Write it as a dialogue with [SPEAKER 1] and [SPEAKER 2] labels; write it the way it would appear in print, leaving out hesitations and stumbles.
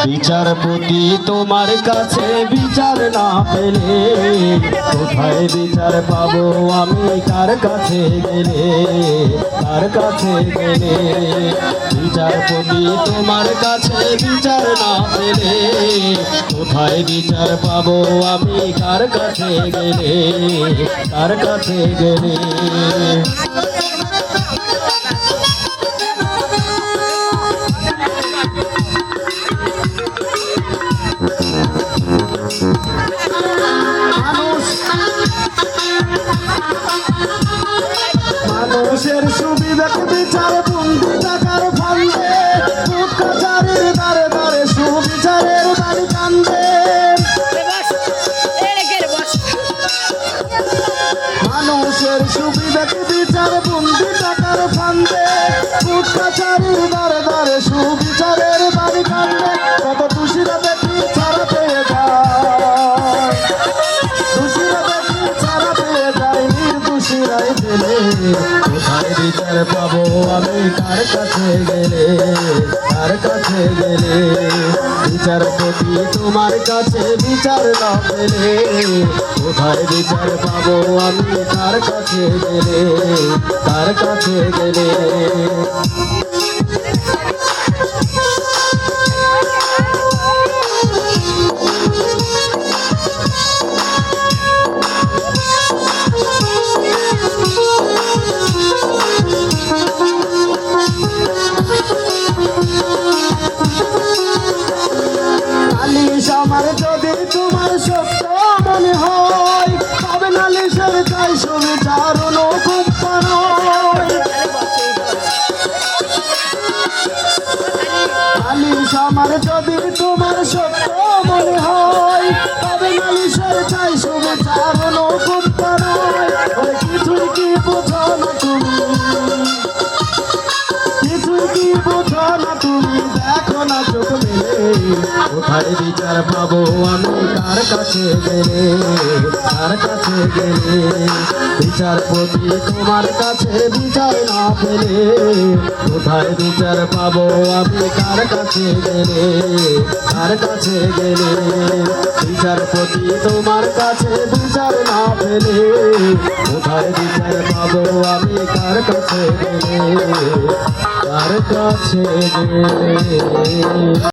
[SPEAKER 1] বিচারপতি তোমার কাছে বিচার না পেলে কোথায় বিচার পাবো আমি কার কাছে গেলে কার কাছে গেলে বিচারপতি তোমার কাছে বিচার না পেলে কোথায় বিচার পাবো আমি কার কাছে গেলে কার কাছে গেলে
[SPEAKER 2] মানুষের সুবিধাকে বিচার বন্দি টাকার ফান্দে কাচারের দ্বারে দ্বারে সুবিচারের বাড়ি কান্দে মানুষের সুবিধাকে বিচার বন্দি টাকার ফান্দে কাচারের দ্বারে দ্বারে সুবিচারের বাড়ি কান্দে কত দোষীরা দেখি ছাড়া পেয়ে যায় দোষীরা দেখি ছাড়া পেয়ে যায় নির্দোষীরাই পেলে কোথায় বিচার পাবো আমি কার কাছে গেলে কার কাছে গেলে বিচারপতি তোমার কাছে বিচার না পেলে কোথায় বিচার পাবো আমি কার কাছে গেলে কার কাছে গেলে আমার যদি তোমার সত্য মনে হয় তবে নালিশের চাই সুবিচার অনুকম্পা নয় নালিশ আমার যদি তোমার সত্য মনে হয় তবে নালিশের চাই সুবিচার অনুকম্পা নয় কিছুই কি বোঝো না তুমি কিছুই কি বোঝো না তুমি দেখো না চোখ মেলে কোথায় বিচার পাবো আমি কার কাছে গেলে কার কাছে গেলে বিচারপতি তোমার কাছে বিচার না পেলে কোথায় বিচার পাবো আমি কার কাছে গেলে কার কাছে গেলে বিচারপতি তোমার কাছে বিচার না পেলে কোথায় বিচার পাবো আমি কার কাছে গেলে কার কাছে গেলে